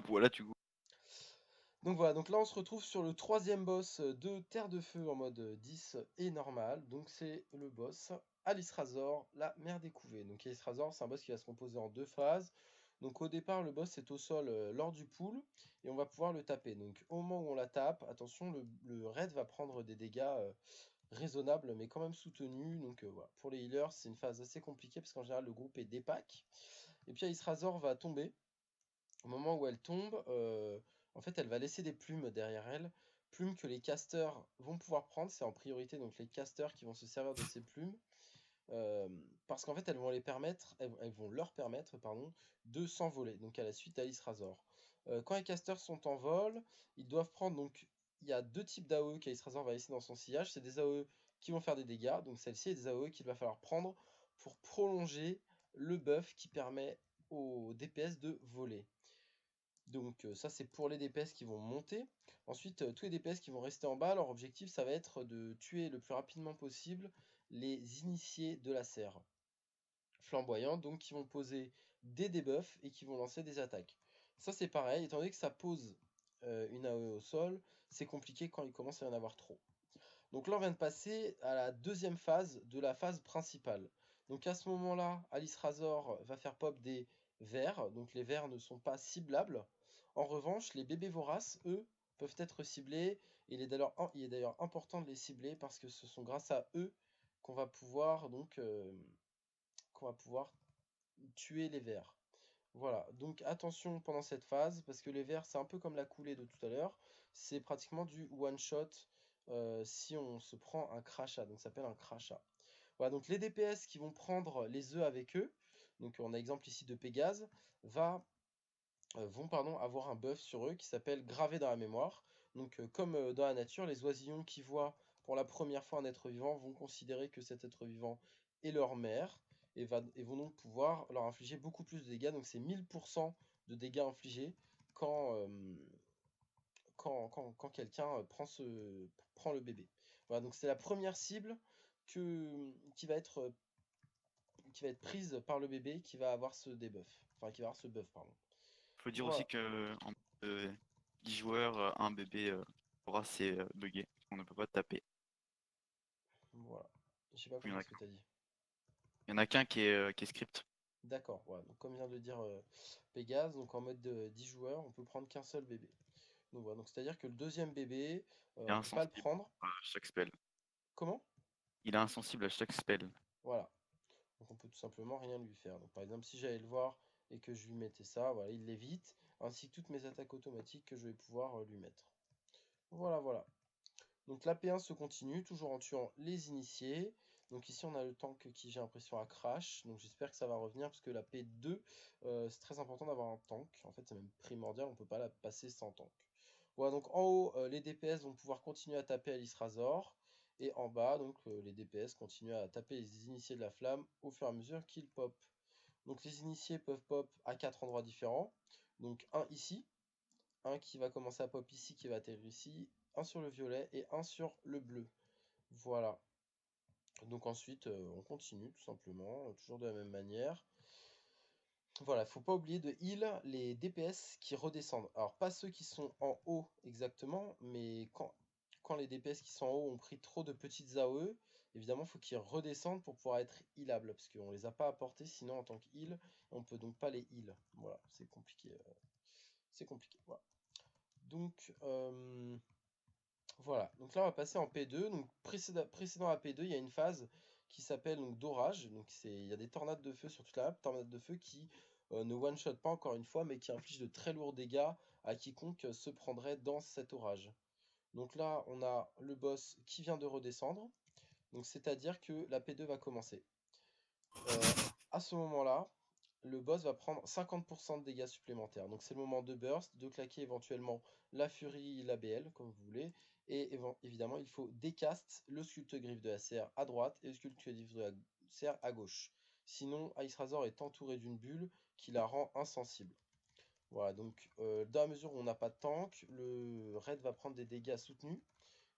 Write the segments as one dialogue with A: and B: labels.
A: Voilà, tu coupes.
B: Donc voilà, donc là on se retrouve sur le troisième boss de Terre de Feu en mode 10 et normal. Donc c'est le boss Alice Razor, la mer des couvées. Donc Alice Razor, c'est un boss qui va se composer en deux phases. Donc au départ, le boss est au sol lors du pull et on va pouvoir le taper. Donc au moment où on la tape, attention, le raid va prendre des dégâts raisonnables mais quand même soutenus. Donc voilà, pour les healers, c'est une phase assez compliquée parce qu'en général le groupe est dépack. Et puis Alice Razor va tomber. Au moment où elle tombe, en fait, elle va laisser des plumes derrière elle, plumes que les casters vont pouvoir prendre. C'est en priorité donc les casters qui vont se servir de ces plumes, parce qu'en fait, elles vont leur permettre, pardon, de s'envoler. Donc à la suite d'Alice Razor. Quand les casters sont en vol, ils doivent prendre donc il y a deux types d'AOE qu'Alice Razor va laisser dans son sillage. C'est des AOE qui vont faire des dégâts, donc celle-ci, et des AOE qu'il va falloir prendre pour prolonger le buff qui permet aux DPS de voler. Donc ça c'est pour les DPS qui vont monter. Ensuite, tous les DPS qui vont rester en bas, leur objectif ça va être de tuer le plus rapidement possible les initiés de la serre flamboyante, donc qui vont poser des debuffs et qui vont lancer des attaques. Ça c'est pareil, étant donné que ça pose une AOE au sol, c'est compliqué quand il commence à y en avoir trop. Donc là on vient de passer à la deuxième phase de la phase principale. Donc à ce moment-là, Alice Razor va faire pop des vers, donc les vers ne sont pas ciblables. En revanche, les bébés voraces, eux, peuvent être ciblés, et il est d'ailleurs important de les cibler parce que ce sont grâce à eux qu'on va pouvoir qu'on va pouvoir tuer les vers. Voilà, donc attention pendant cette phase, parce que les vers, c'est un peu comme la coulée de tout à l'heure, c'est pratiquement du one-shot si on se prend un crachat, donc ça s'appelle un crachat. Voilà, donc les DPS qui vont prendre les œufs avec eux, donc on a exemple ici de Pégase, vont avoir un buff sur eux qui s'appelle gravé dans la mémoire. Donc comme dans la nature, les oisillons qui voient pour la première fois un être vivant vont considérer que cet être vivant est leur mère et vont donc pouvoir leur infliger beaucoup plus de dégâts. Donc c'est 1000% de dégâts infligés quand, quand quelqu'un prend le bébé. Voilà, donc c'est la première cible qui va être prise par le bébé qui va avoir ce debuff. Enfin, qui va avoir ce buff, pardon.
A: Faut dire aussi
B: Voilà.
A: que en mode, 10 joueurs, un bébé aura c'est buggé. On ne peut pas taper.
B: Voilà. J'ai pas
A: Il y en
B: compris
A: a,
B: ce que tu as dit.
A: il y en a qu'un qui est script.
B: D'accord, voilà. Donc comme vient de le dire Pégase, donc en mode de 10 joueurs, on peut prendre qu'un seul bébé. Donc voilà, donc c'est-à-dire que le deuxième bébé,
A: Il est
B: on peut pas le
A: insensible
B: prendre.
A: à chaque spell.
B: Comment?
A: Il est insensible à chaque spell.
B: Voilà. Donc on peut tout simplement rien lui faire. Donc par exemple, si j'allais le voir et que je lui mettais ça, voilà, il l'évite, ainsi que toutes mes attaques automatiques que je vais pouvoir lui mettre. Voilà, voilà. Donc la P1 se continue, toujours en tuant les initiés. Donc ici on a le tank qui j'ai l'impression à crash. Donc j'espère que ça va revenir parce que la P2, c'est très important d'avoir un tank. En fait c'est même primordial, on ne peut pas la passer sans tank. Voilà, donc en haut, les DPS vont pouvoir continuer à taper Alice Razor. Et en bas, donc les DPS continuent à taper les initiés de la flamme au fur et à mesure qu'ils pop. Donc les initiés peuvent pop à 4 endroits différents. Donc un ici, un qui va commencer à pop ici, qui va atterrir ici, un sur le violet et un sur le bleu. Voilà. Donc ensuite, on continue tout simplement, toujours de la même manière. Voilà, faut pas oublier de heal les DPS qui redescendent. Alors pas ceux qui sont en haut exactement, mais quand les DPS qui sont en haut ont pris trop de petites AOE, évidemment il faut qu'ils redescendent pour pouvoir être healables, parce qu'on les a pas apportés sinon en tant que heal, on peut donc pas les heal. Voilà, c'est compliqué. C'est compliqué. Voilà. Donc, voilà, donc là on va passer en P2. Donc précédent à P2, il y a une phase qui s'appelle donc d'orage. Donc il y a des tornades de feu sur toute la map, tornades de feu qui ne one-shot pas encore une fois, mais qui infligent de très lourds dégâts à quiconque se prendrait dans cet orage. Donc là on a le boss qui vient de redescendre, donc c'est-à-dire que la P2 va commencer. Euh, à ce moment-là, le boss va prendre 50% de dégâts supplémentaires. Donc c'est le moment de burst, de claquer éventuellement la furie, la BL, comme vous voulez. Et évidemment, il faut décast le sculpte-griffe de la serre à droite et le sculpte-griffe de la serre à gauche. Sinon, Ice Razor est entouré d'une bulle qui la rend insensible. Voilà, donc dans la mesure où on n'a pas de tank, le raid va prendre des dégâts soutenus.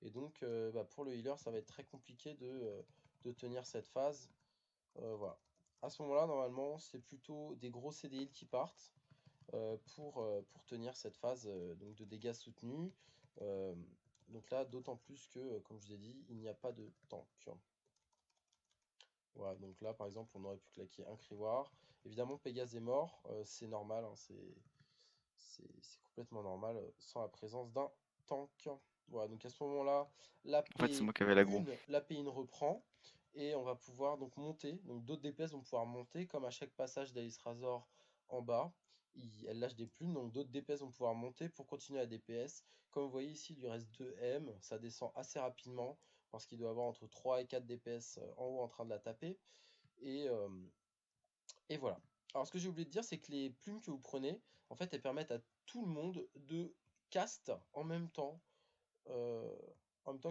B: Et donc pour le healer, ça va être très compliqué de tenir cette phase. Voilà. À ce moment-là, normalement, c'est plutôt des gros CDI qui partent. pour tenir cette phase donc de dégâts soutenus. Euh, donc là, d'autant plus que, comme je vous ai dit, il n'y a pas de tank. Voilà, donc là, par exemple, on aurait pu claquer un Kriwar. Évidemment, Pégase est mort, c'est normal, hein, c'est complètement normal sans la présence d'un tank. Voilà, donc à ce moment-là, la
A: En fait, c'est
B: P1,
A: moi qui avais l'aggro.
B: la P1 reprend et on va pouvoir donc monter. Donc d'autres DPS vont pouvoir monter, comme à chaque passage d'Alice Razor en bas. Elle lâche des plumes, donc d'autres DPS vont pouvoir monter pour continuer à DPS. Comme vous voyez ici, il lui reste 2 M, ça descend assez rapidement parce qu'il doit avoir entre 3 et 4 DPS en haut en train de la taper. Et, euh, et voilà. Alors ce que j'ai oublié de dire, c'est que les plumes que vous prenez, en fait, elles permettent à tout le monde de cast euh, en même temps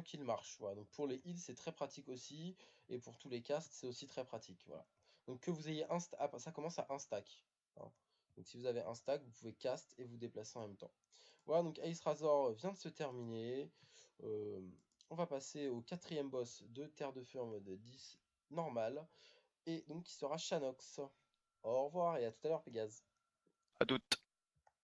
B: qu'il marche. Voilà. Donc pour les heals, c'est très pratique aussi, et pour tous les casts, c'est aussi très pratique. Voilà. Donc que vous ayez un stack, ah, ça commence à un stack, hein. Donc si vous avez un stack, vous pouvez cast et vous déplacer en même temps. Voilà, donc Ace Razor vient de se terminer. Euh, on va passer au quatrième boss de Terre de Feu en mode 10 normal, et donc qui sera Shanox. Au revoir et à tout à l'heure, Pégase.
A: À toutes.